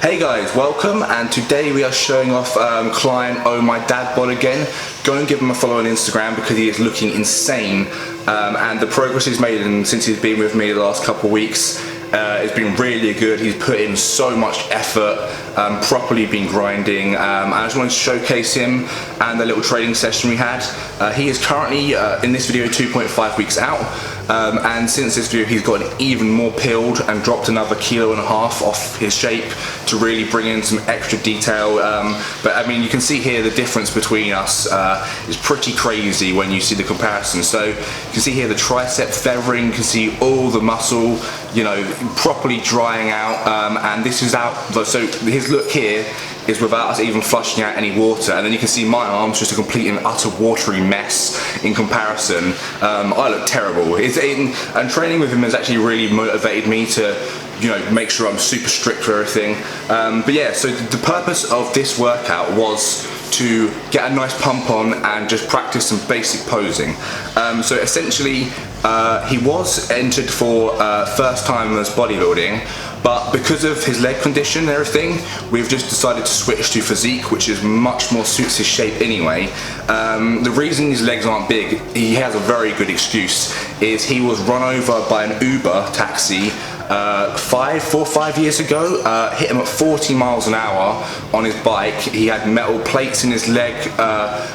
Hey guys, welcome, and today we are showing off client Oh My Dad Bod again. Go and give him a follow on Instagram because he is looking insane, and the progress he's made since he's been with me the last couple of weeks has been really good. He's put in so much effort, properly been grinding. I just wanted to showcase him and the little training session we had. He is currently in this video 2.5 weeks out, and since this video he's gotten even more peeled and dropped another 1.5 kilos off his shape to really bring in some extra detail. But I mean, you can see here the difference between us is pretty crazy when you see the comparison. So you can see here the tricep feathering, you can see all the muscle, you know, properly drying out, and this is out. So his look here is without us even flushing out any water, and then you can see my arms just a complete and utter watery mess in comparison. I look terrible. And training with him has actually really motivated me to, you know, make sure I'm super strict for everything. But yeah, so the purpose of this workout was to get a nice pump on and just practice some basic posing. So essentially, he was entered for first timers bodybuilding, but because of his leg condition and everything, we've just decided to switch to physique, which is much more suits his shape anyway. The reason his legs aren't big, he has a very good excuse, is he was run over by an Uber taxi 4 or 5 years ago. Hit him at 40 miles an hour on his bike. He had metal plates in his leg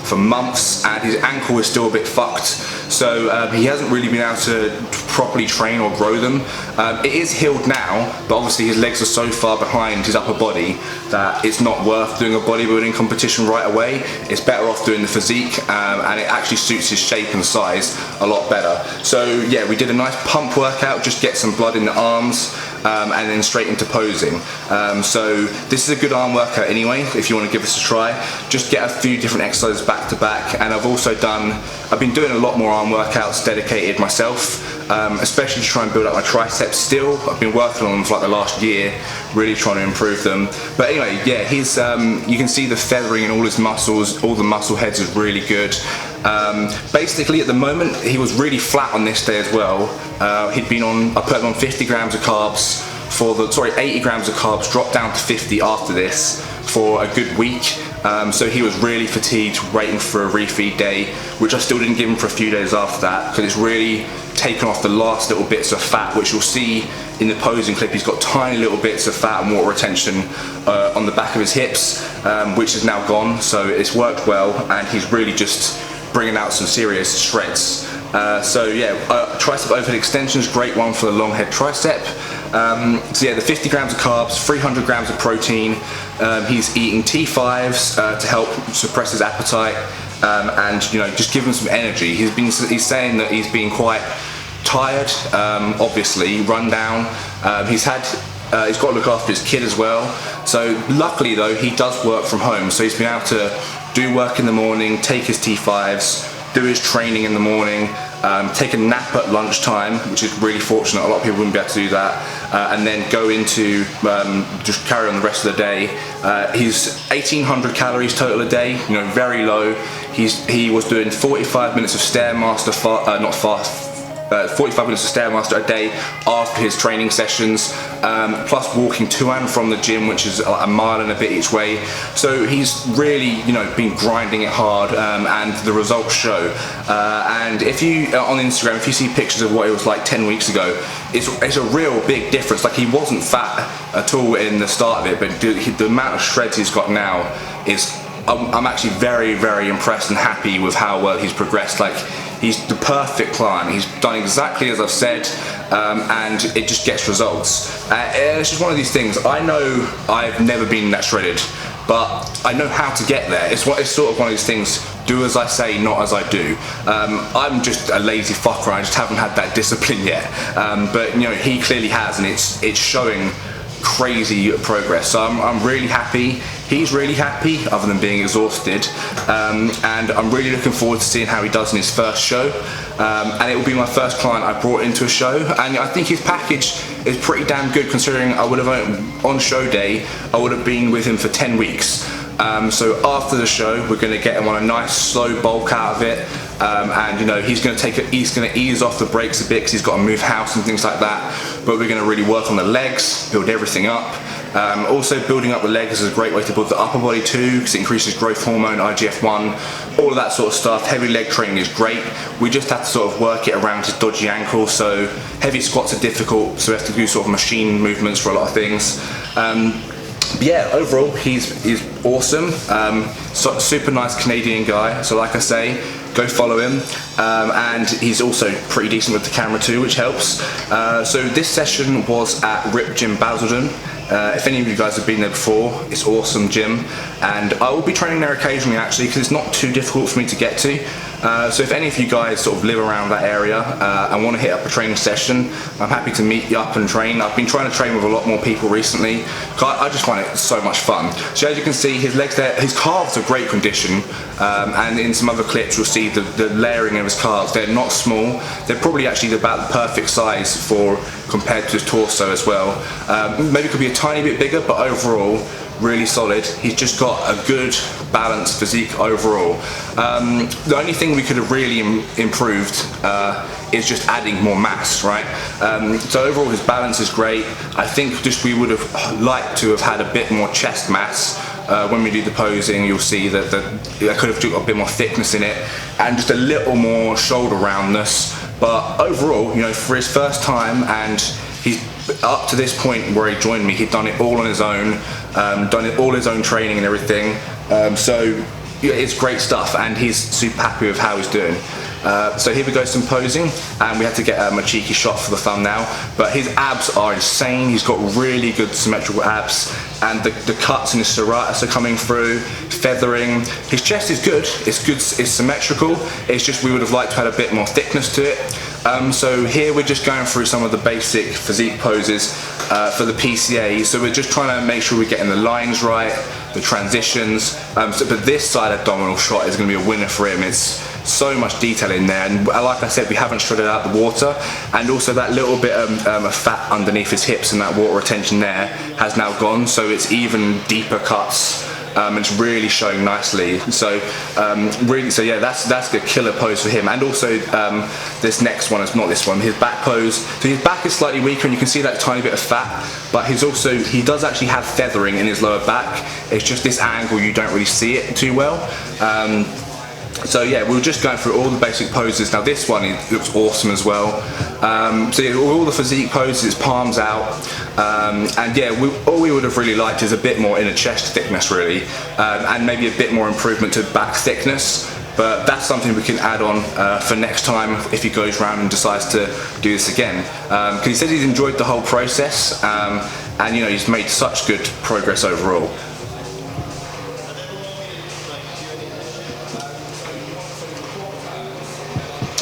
for months, and his ankle is still a bit fucked, so he hasn't really been able to properly train or grow them. It is healed now, but obviously his legs are so far behind his upper body that it's not worth doing a bodybuilding competition right away. It's better off doing the physique, and it actually suits his shape and size a lot better. So yeah, we did a nice pump workout, just get some blood in the arms, and then straight into posing. So this is a good arm workout anyway, if you want to give this a try. Just get a few different exercises back to back, and I've been doing a lot more arm workouts dedicated myself, especially to try and build up my triceps still. I've been working on them for like the last year, really trying to improve them. But anyway, yeah, you can see the feathering in all his muscles, all the muscle heads is really good. Basically at the moment he was really flat on this day as well. I put him on 50 grams of carbs 80 grams of carbs, dropped down to 50 after this for a good week. So he was really fatigued, waiting for a refeed day, which I still didn't give him for a few days after that, because it's really taken off the last little bits of fat, which you'll see in the posing clip. He's got tiny little bits of fat and water retention on the back of his hips, which is now gone, so it's worked well, and he's really just bringing out some serious shreds. So yeah, tricep overhead extension is a great one for the long head tricep. So yeah, the 50 grams of carbs, 300 grams of protein. He's eating T5s to help suppress his appetite, and you know, just give him some energy. He's saying that he's been quite tired, obviously run down. He's got to look after his kid as well. So luckily though, he does work from home, so he's been able to do work in the morning, take his T5s, do his training in the morning, take a nap at lunchtime, which is really fortunate. A lot of people wouldn't be able to do that, and then go into just carry on the rest of the day. He's 1,800 calories total a day, you know, very low. He was doing 45 minutes of Stairmaster, 45 minutes of Stairmaster a day after his training sessions, plus walking to and from the gym, which is a mile and a bit each way. So he's really, you know, been grinding it hard, and the results show. And if you, on Instagram, if you see pictures of what it was like 10 weeks ago, it's a real big difference. Like, he wasn't fat at all in the start of it, but the amount of shreds he's got now is, I'm actually very, very impressed and happy with how well he's progressed. Like, he's the perfect client. He's done exactly as I've said, and it just gets results. It's just one of these things. I know I've never been that shredded, but I know how to get there. It's sort of one of these things, do as I say, not as I do. I'm just a lazy fucker, I just haven't had that discipline yet. But you know, he clearly has, and it's showing crazy progress. So I'm really happy. He's really happy, other than being exhausted, and I'm really looking forward to seeing how he does in his first show. And it will be my first client I brought into a show, and I think his package is pretty damn good, considering I would have, on show day, I would have been with him for 10 weeks. So after the show, we're going to get him on a nice slow bulk out of it, and you know, he's going to ease off the brakes a bit because he's got to move house and things like that. But we're going to really work on the legs, build everything up, Also building up the legs is a great way to build the upper body too, because it increases growth hormone, IGF-1, all of that sort of stuff. Heavy leg training is great. We just have to sort of work it around his dodgy ankle, so heavy squats are difficult, so we have to do sort of machine movements for a lot of things. But yeah, overall he's awesome. Super nice Canadian guy, so like I say, go follow him. And he's also pretty decent with the camera too, which helps. So this session was at Rip Gym Basildon. If any of you guys have been there before, it's awesome gym, and I will be training there occasionally actually, because it's not too difficult for me to get to. So if any of you guys sort of live around that area and want to hit up a training session, I'm happy to meet you up and train. I've been trying to train with a lot more people recently. I just find it so much fun. So as you can see, his legs there, his calves are great condition, and in some other clips you'll see the layering of his calves. They're not small. They're probably actually about the perfect size for compared to his torso as well. Maybe could be a tiny bit bigger, but overall really solid. He's just got a good balanced physique overall. The only thing we could have really improved is just adding more mass, right? So overall his balance is great. I think just we would have liked to have had a bit more chest mass. When we do the posing, you'll see that I could have got a bit more thickness in it and just a little more shoulder roundness. But overall, you know, for his first time, and he's up to this point where he joined me, he'd done it all on his own, done it all his own training and everything. So yeah, it's great stuff, and he's super happy with how he's doing. So here we go, some posing, and we had to get a cheeky shot for the thumbnail, but his abs are insane. He's got really good symmetrical abs, and the cuts in his serratus are coming through, feathering. His chest is good, it's symmetrical, it's just we would have liked to have a bit more thickness to it. So here we're just going through some of the basic physique poses for the PCA, so we're just trying to make sure we're getting the lines right, the transitions, but this side abdominal shot is going to be a winner for him. It's so much detail in there, and like I said, we haven't shredded out the water, and also that little bit of fat underneath his hips and that water retention there has now gone, so it's even deeper cuts. It's really showing nicely. So so yeah, that's a killer pose for him. And also this next one is not this one, his back pose. So his back is slightly weaker, and you can see that tiny bit of fat, but he does actually have feathering in his lower back. It's just this angle you don't really see it too well. So yeah, we were just going through all the basic poses. Now this one looks awesome as well. So yeah, all the physique poses, palms out, and yeah, all we would have really liked is a bit more inner chest thickness really, and maybe a bit more improvement to back thickness. But that's something we can add on for next time if he goes around and decides to do this again. Because he says he's enjoyed the whole process, and you know, he's made such good progress overall.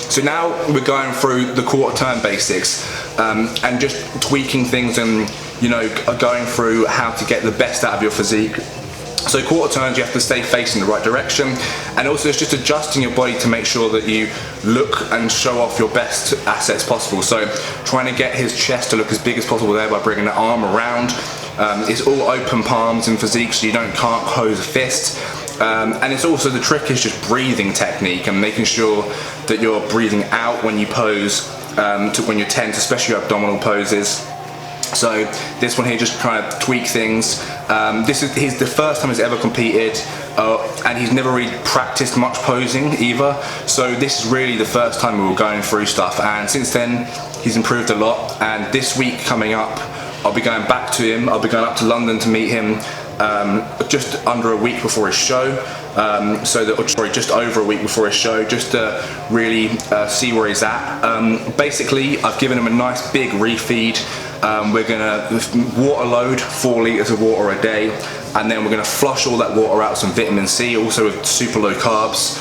So now we're going through the quarter turn basics, and just tweaking things, and you know, going through how to get the best out of your physique. So quarter turns, you have to stay facing the right direction, and also it's just adjusting your body to make sure that you look and show off your best assets possible. So trying to get his chest to look as big as possible there by bringing the arm around. It's all open palms in physique, so you can't close a fist. And it's also, the trick is just breathing technique and making sure that you're breathing out when you pose, when you tense, especially your abdominal poses. So this one here, just trying to tweak things. He's the first time he's ever competed, and he's never really practiced much posing either. So this is really the first time we were going through stuff, and since then he's improved a lot. And this week coming up, I'll be going back to him. I'll be going up to London to meet him just under a week before his show, just over a week before his show, just to really see where he's at. Basically, I've given him a nice big refeed. We're gonna water load 4 litres of water a day, and then we're gonna flush all that water out with some vitamin C, also with super low carbs,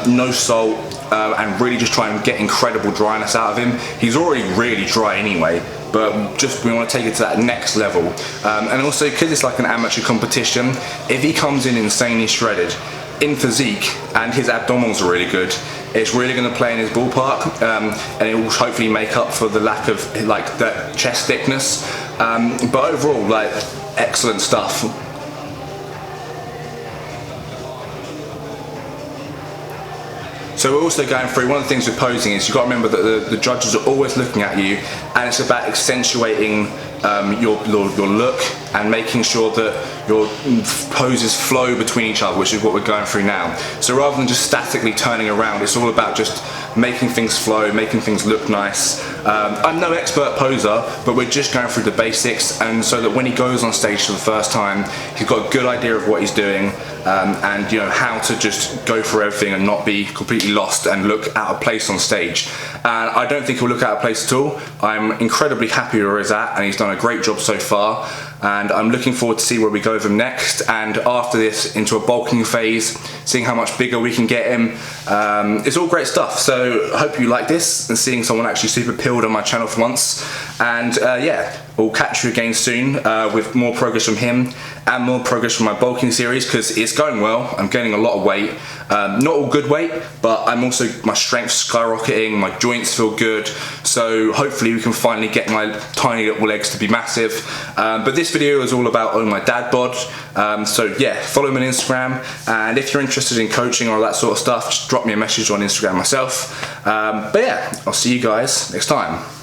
no salt, and really just try and get incredible dryness out of him. He's already really dry anyway, but just we want to take it to that next level. And also, because it's like an amateur competition, if he comes in insanely shredded in physique and his abdominals are really good, it's really going to play in his ballpark, and it will hopefully make up for the lack of like that chest thickness. But overall, like, excellent stuff. So we're also going through, one of the things with posing is you've got to remember that the judges are always looking at you, and it's about accentuating your look, and making sure that your poses flow between each other, which is what we're going through now. So rather than just statically turning around, it's all about just making things flow, making things look nice. I'm no expert poser, but we're just going through the basics, and so that when he goes on stage for the first time, he's got a good idea of what he's doing, and you know, how to just go for everything and not be completely lost and look out of place on stage. And I don't think he'll look out of place at all. I'm incredibly happy where he's at, and he's done a great job so far, and I'm looking forward to see where we go with him next, and after this into a bulking phase, seeing how much bigger we can get him. It's all great stuff, so I hope you like this and seeing someone actually super peeled on my channel for once. And yeah, we'll catch you again soon with more progress from him and more progress from my bulking series, because it's going well. I'm gaining a lot of weight, not all good weight, but I'm also, my strength's skyrocketing, my joints feel good, so hopefully we can finally get my tiny little legs to be massive. But this video is all about my dad bod, so yeah, follow him on Instagram, and if you're interested in coaching or all that sort of stuff, just drop me a message on Instagram myself. But yeah, I'll see you guys next time.